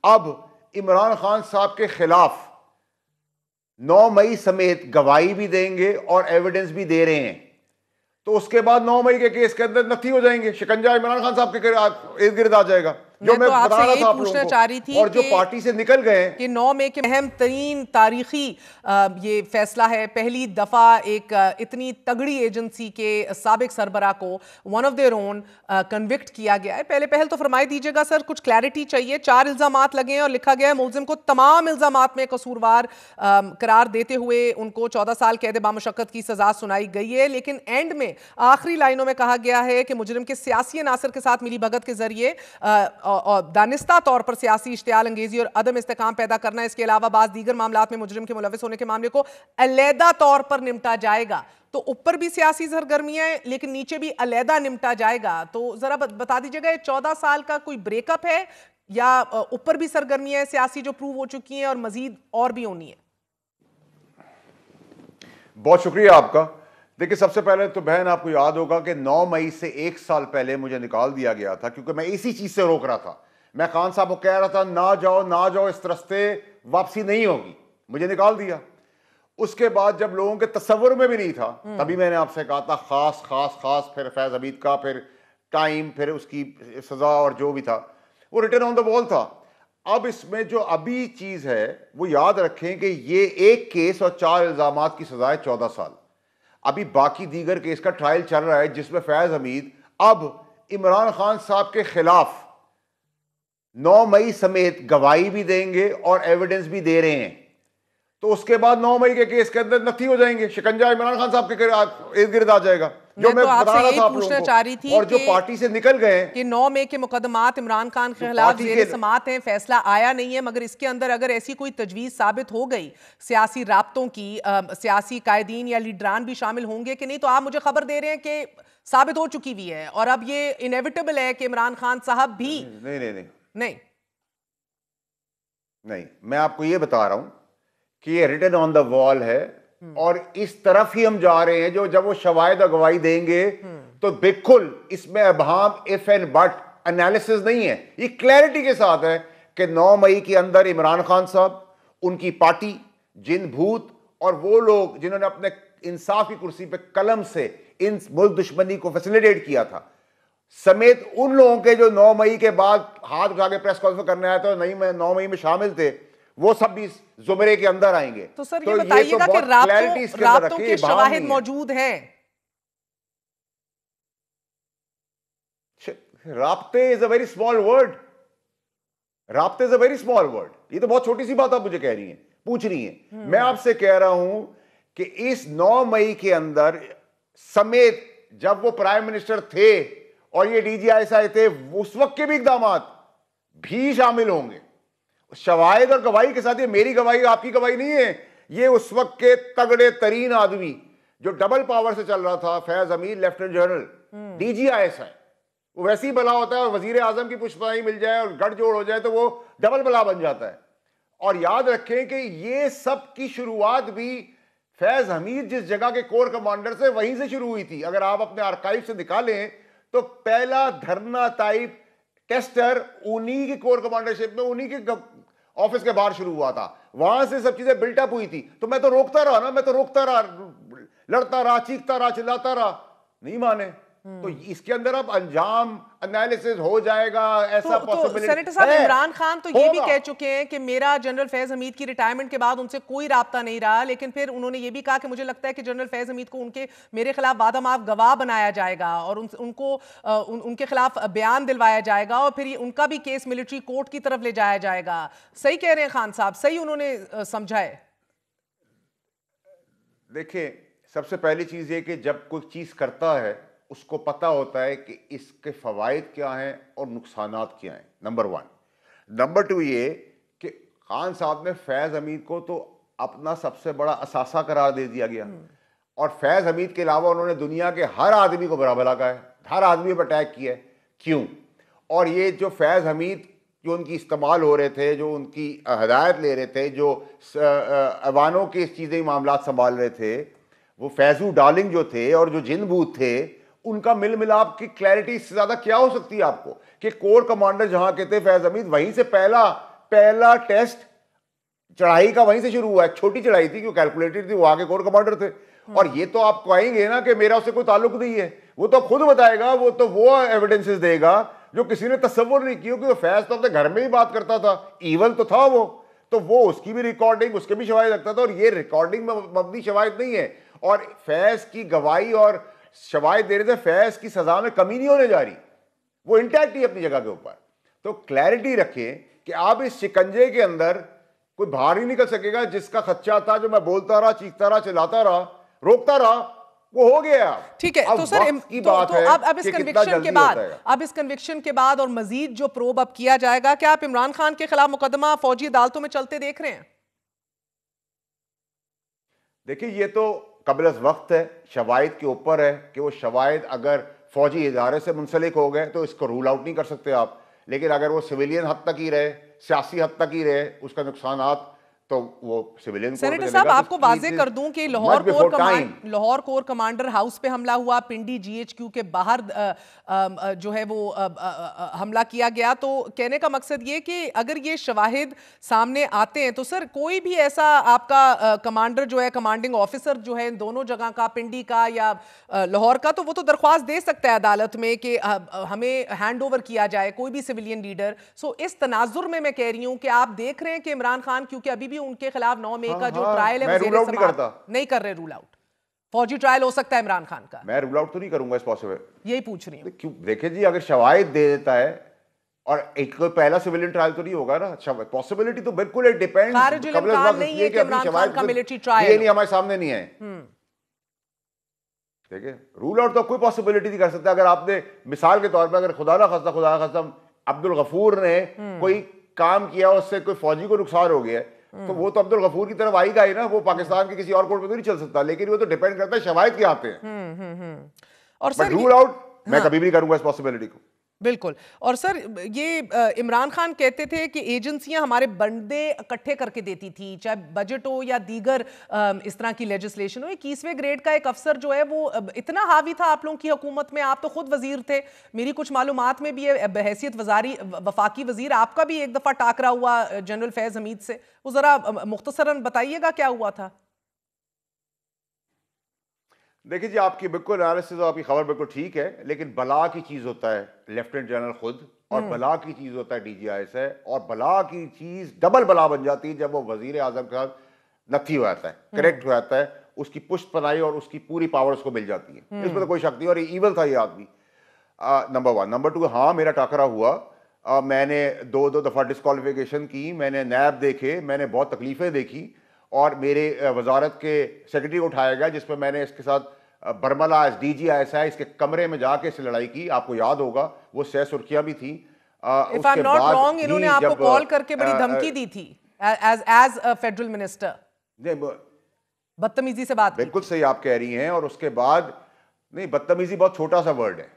अब इमरान खान साहब के खिलाफ 9 मई समेत गवाही भी देंगे और एविडेंस भी दे रहे हैं, तो उसके बाद 9 मई के केस के अंदर नथी हो जाएंगे, शिकंजा इमरान खान साहब के इर्द गिर्द आ जाएगा। जो मैं बता रहा था आप लोगों को, चाह रही थी और जो पार्टी से निकल गए कि 9 मई के अहम तरीन तारीखी ये फैसला है। पहली दफा एक इतनी तगड़ी एजेंसी के साबिक सरबरा को one of their own convict किया गया है। पहले पहल तो फरमाई दीजिएगा सर, कुछ क्लैरिटी चाहिए। 4 इल्जामात लगे हैं और लिखा गया है मुलजिम को तमाम इल्जामात में कसूरवार करार देते हुए उनको 14 साल कैद बामुशक्कत की सजा सुनाई गई है, लेकिन एंड में आखिरी लाइनों में कहा गया है कि मुजरिम के सियासी अनासर के साथ मिली भगत के जरिए दानिस्ता तौर पर सियासी इश्तियाल अंगेजी और अदम इस्तेकाम पैदा करना, इसके अलावा बाज़ दीगर मामलात में मुजरिम के मुलविस होने के मामले को अलहदा तौर पर निपटा जाएगा। तो ऊपर भी सियासी सरगर्मियां हैं लेकिन नीचे भी अलहदा निपटा जाएगा। तो जरा बता दीजिएगा, ये 14 साल का कोई ब्रेकअप है या ऊपर भी सरगर्मियां सियासी जो प्रूव हो चुकी हैं और मजीद और भी होनी है? बहुत शुक्रिया आपका। देखिए, सबसे पहले तो बहन आपको याद होगा कि 9 मई से 1 साल पहले मुझे निकाल दिया गया था, क्योंकि मैं इसी चीज से रोक रहा था। मैं खान साहब को कह रहा था ना जाओ ना जाओ, इस रास्ते वापसी नहीं होगी, मुझे निकाल दिया। उसके बाद जब लोगों के तस्वुर में भी नहीं था, तभी मैंने आपसे कहा था खास खास खास, फिर फैज हमीद का, फिर टाइम, फिर उसकी सजा और जो भी था वो रिटर्न ऑन द वॉल था। अब इसमें जो अभी चीज है वो याद रखें कि ये एक केस और 4 इल्जामात की सजा है 14 साल। अभी बाकी दीगर केस का ट्रायल चल रहा है जिसमें फैज हमीद अब इमरान खान साहब के खिलाफ 9 मई समेत गवाही भी देंगे और एविडेंस भी दे रहे हैं, तो उसके बाद 9 मई के केस के अंदर नथी हो जाएंगे, शिकंजा इमरान खान साहब के इर्द गिर्द आ जाएगा। जो मैं बता रहा था आप लोगों को, चाह रही थी और जो पार्टी से निकल गए कि 9 मई के मुकदमात इमरान खान के खिलाफ ज़ेर समाअत हैं, फैसला आया नहीं है, मगर इसके अंदर अगर ऐसी कोई तजवीज़ साबित हो गई सियासी राब्तों की, सियासी कायदीन या लीडरान भी शामिल होंगे कि नहीं, तो आप मुझे खबर दे रहे हैं कि साबित हो चुकी हुई है और अब ये इनेविटेबल है कि इमरान खान साहब भी नहीं, मैं आपको ये बता रहा हूं कि ये रिटन ऑन द वॉल है और इस तरफ ही हम जा रहे हैं। जो जब वो शवाहिद और गवाही देंगे तो बिल्कुल इसमें अबहाम, इफ एंड बट एनालिसिस नहीं है, ये क्लैरिटी के साथ है कि 9 मई के अंदर इमरान खान साहब, उनकी पार्टी, जिन भूत और वो लोग जिन्होंने अपने इंसाफ की कुर्सी पे कलम से इन मुल्क दुश्मनी को फैसिलिटेट किया था, समेत उन लोगों के जो 9 मई के बाद हाथ उठा के प्रेस कॉन्फ्रेंस करने आए थे, 9 मई में शामिल थे, वो सब भी जुमरे के अंदर आएंगे। तो सर ये बताइएगा कि राब्तों के शवाहिद मौजूद हैं? राब्ते is a very small word, राब्ते is a very small word. ये तो बहुत छोटी सी बात आप मुझे कह रही हैं, पूछ रही हैं। मैं आपसे कह रहा हूं कि इस 9 मई के अंदर समेत जब वो प्राइम मिनिस्टर थे और ये DGISI थे, उस वक्त के भी इकदामात भी शामिल होंगे शवाहिद और गवाही के साथ। ये मेरी गवाही आपकी गवाही नहीं है, ये उस वक्त के तगड़े तरीन आदमी जो डबल पावर से चल रहा था, Faiz Hamid lieutenant general DGISI, वो वैसे ही बला होता है और वजीर आजम की पुष्पाई मिल जाए और गठजोड़ हो जाए तो वो डबल बला बन जाता है। और याद रखें कि ये सब की शुरुआत भी फैज हमीद जिस जगह के कोर कमांडर से, वहीं से शुरू हुई थी। अगर आप अपने आर्काइव से निकालें तो पहला धरना टाइप टेस्टर उन्हीं की कोर कमांडरशिप में, उन्हीं के ऑफिस के बाहर शुरू हुआ था, वहां से सब चीजें बिल्टअप हुई थी। तो मैं तो रोकता रहा ना, मैं तो रोकता रहा, लड़ता रहा, चीखता रहा, चिल्लाता रहा, नहीं माने। तो इसके अंदर अब अंजाम एनालिसिस हो जाएगा, ऐसा पॉसिबिलिटी। सेनेटर साहब, इमरान खान तो ये भी कह चुके हैं कि मेरा जनरल फैज हमीद की रिटायरमेंट के बाद उनसे कोई राब्ता नहीं रहा, लेकिन फिर उन्होंने ये भी कहा कि मुझे लगता है कि जनरल फैज हमीद को मेरे खिलाफ वादामाफ गवाह बनाया जाएगा और उनके खिलाफ बयान दिलवाया जाएगा और फिर उनका भी केस मिलिट्री कोर्ट की तरफ ले जाया जाएगा। सही कह रहे हैं खान साहब, सही उन्होंने समझा है? देखिए, सबसे पहली चीज ये कि जब कोई चीज करता है उसको पता होता है कि इसके फवायद क्या हैं और नुकसानात क्या हैं, नंबर 1। नंबर 2 ये कि खान साहब ने फैज हमीद को तो अपना सबसे बड़ा असासा करार दे दिया गया और फैज हमीद के अलावा उन्होंने दुनिया के हर आदमी को बुरा भला कहा है, हर आदमी पर अटैक किया है। क्यों? और ये जो फैज हमीद जो उनकी इस्तेमाल हो रहे थे, जो उनकी हदायत ले रहे थे, जो अवानों की चीज़ें मामला संभाल रहे थे, वो फैजू डार्लिंग जो थे और जो जिन बूथ थे, उनका मिल मिलाप की क्लैरिटी इससे ज़्यादा क्या हो सकती है आपको कि कोर कमांडर जहां के थे फैज हमीद, वहीं से पहला टेस्ट चढ़ाई का वहीं से शुरू हुआ है। छोटी चढ़ाई थी, क्यों कैलकुलेटेड थी, वो आगे कोर कमांडर थे। और ये तो आप कहेंगे ना कि मेरा उससे कोई ताल्लुक नहीं है, वो तो खुद बताएगा, वो तो वो एविडेंसेस देगा जो किसी ने तस्वुर नहीं किया, क्योंकि फैज तो अपने घर में ही बात करता था, इवल तो था वो, तो वो उसकी भी रिकॉर्डिंग, उसके भी शवाहिद रखता था। और ये रिकॉर्डिंग में मबनी शवाहिद नहीं है, और फैज की गवाही और शवाहिद देने से फैज की सजा में कमी नहीं होने जा रही, वो इंटैक्ट ही अपनी जगह के ऊपर। तो क्लैरिटी रखें कि आप इस शिकंजे के अंदर कोई बाहर ही निकल सकेगा। जिसका खच्चा था, जो मैं बोलता रहा, चीखता रहा, चिल्लाता रहा, रोकता रहा, वो हो गया। ठीक है। तो सर की बात है अब इस कन्विक्शन के बाद, और मजीद जो प्रोब अब किया जाएगा, क्या आप इमरान खान के खिलाफ मुकदमा फौजी अदालतों में चलते देख रहे हैं? देखिए, ये तो कबल वक्त है, शवाहिद के ऊपर है कि वो शवाहिद अगर फौजी इदारे से मुंसलिक हो गए तो इसको रूल आउट नहीं कर सकते आप। लेकिन अगर वो सिविलियन हद तक ही रहे, सियासी हद तक ही रहे, उसका नुकसानात, तो वो सिविलियन। सेनेटर साहब, आपको वाजे कर दूं कि लाहौर कोर कमांडर हाउस पे हमला हुआ, पिंडी जीएचक्यू के बाहर जो है वो हमला किया गया। तो कहने का मकसद ये कि अगर ये शवाहिद सामने आते हैं तो सर कोई भी ऐसा आपका कमांडर जो है, कमांडिंग ऑफिसर जो है इन दोनों जगह का, पिंडी का या लाहौर का, तो वो तो दरख्वास्त दे सकता है अदालत में कि हमें हैंड ओवर किया जाए कोई भी सिविलियन लीडर। सो इस तनाजुर में मैं कह रही हूं कि आप देख रहे हैं कि इमरान खान, क्योंकि अभी उनके खिलाफ 9 मई का जो ट्रायल है, नहीं कर रहे रूल आउट, फौजी ट्रायल हो सकता है इमरान खान का। मैं रूल आउट तो नहीं करूंगा, इस पॉसिबल, यही पूछ रही हूं। क्यों? देखिए जी, अगर शवाहिद दे देता है और एक कोई पहला सिविलियन ट्रायल तो नहीं होगा ना, पॉसिबिलिटी तो बिल्कुल डिपेंड्स। नहीं है कि इमरान खान का मिलिट्री ट्रायल, ये नहीं हमारे सामने नहीं है। ठीक है, रूल आउट तो कोई पॉसिबिलिटी नहीं कर सकता। अगर आपने मिसाल के तौर पर, अगर खुदा ना खास्ता अब्दुल गफूर ने कोई काम किया, उससे कोई फौजी को नुकसान हो गया, तो वो तो अब्दुल गफूर की तरफ आएगा ही ना, वो पाकिस्तान के किसी और कोर्ट में तो नहीं चल सकता। लेकिन वो तो डिपेंड करता है शवाहिद के आते हैं। और सर रूल आउट मैं कभी भी नहीं करूंगा इस पॉसिबिलिटी को। बिल्कुल। और सर ये इमरान खान कहते थे कि एजेंसियां हमारे बंदे इकट्ठे करके देती थी, चाहे बजट हो या दीगर इस तरह की लेजिस्लेशन हो। 21वें ग्रेड का एक अफसर जो है वो इतना हावी था आप लोगों की हुकूमत में, आप तो खुद वजीर थे, मेरी कुछ मालूमात में भी है बहैसियत वफाकी वजीर आपका भी एक दफा टाकरा हुआ जनरल फैज हमीद से, वो जरा मुख्तसरन बताइएगा क्या हुआ था। देखिए जी, आपकी बिल्कुल एनालिसिस, आपकी खबर बिल्कुल ठीक है, लेकिन बला की चीज होता है लेफ्टिनेंट जनरल खुद, और बला की चीज होता है डीजीआईएस है, और बला की चीज डबल बला बन जाती है जब वो वजीर आजम के साथ नथी हो जाता है, करेक्ट हो जाता है, उसकी पुष्ट पनाही और उसकी पूरी पावर उसको मिल जाती है। इसमें तो कोई शक नहीं, और ईवल था ये आदमी। नंबर 1। नंबर 2, हाँ मेरा टाकरा हुआ, मैंने दो दफा डिस्क्वालिफिकेशन की, मैंने नैब देखे, मैंने बहुत तकलीफें देखी, और मेरे वजारत के सेक्रेटरी को उठाया गया, जिस पर मैंने इसके साथ बरमला DGISI इसके कमरे में जाके इसे लड़ाई की। आपको याद होगा वो सह सुर्खियां भी थी। उसके बाद इन्होंने आपको कॉल करके बड़ी धमकी दी थी एज फेडरल मिनिस्टर, बदतमीजी से बात। बिल्कुल सही आप कह रही हैं। और उसके बाद नहीं, बदतमीजी बहुत छोटा सा वर्ड है,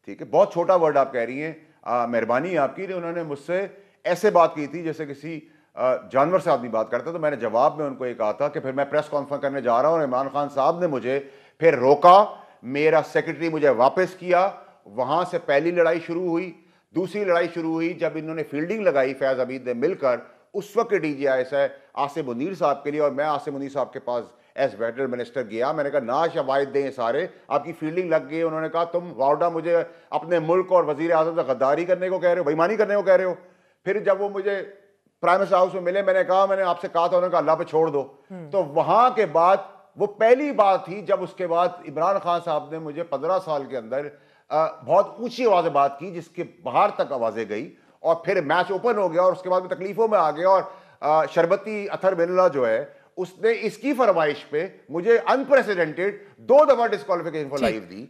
ठीक है, बहुत छोटा वर्ड आप कह रही हैं। मेहरबानी है आपकी। उन्होंने मुझसे ऐसे बात की थी जैसे किसी जानवर से आदमी बात करता। तो मैंने जवाब में उनको ये कहा था कि फिर मैं प्रेस कॉन्फ्रेंस करने जा रहा हूं, और इमरान खान साहब ने मुझे फिर रोका, मेरा सेक्रेटरी मुझे वापस किया। वहां से पहली लड़ाई शुरू हुई। दूसरी लड़ाई शुरू हुई जब इन्होंने फील्डिंग लगाई फैज हमीद ने मिलकर, उस वक्त DGISI आसिम मुनीर साहब के लिए, और मैं आसिम मुनीर साहब के पास एज फेडरल मिनिस्टर गया। मैंने कहा ना शवाहिद दें सारे, आपकी फील्डिंग लग गई। उन्होंने कहा तुम वाउडा मुझे अपने मुल्क और वजीर आजम से गद्दारी करने को कह रहे हो, बेईमानी करने को कह रहे हो। फिर जब वो मुझे प्राइम मिनिस्टर हाउस में मिले, मैंने कहा मैंने आपसे कहा था, उन्होंने कहा अल्लाह पे छोड़ दो। तो वहां के बाद वो पहली बात थी जब उसके बाद इमरान खान साहब ने मुझे 15 साल के अंदर बहुत ऊंची आवाज बात की, जिसके बाहर तक आवाजें गई, और फिर मैच ओपन हो गया, और उसके बाद में तकलीफों में आ गया। और शरबती अथर बिल्ला जो है, उसने इसकी फरमाइश पे मुझे अनप्रेसिडेंटेड 2 दफा डिस्क्वालिफिकेशन फॉर लाइफ दी।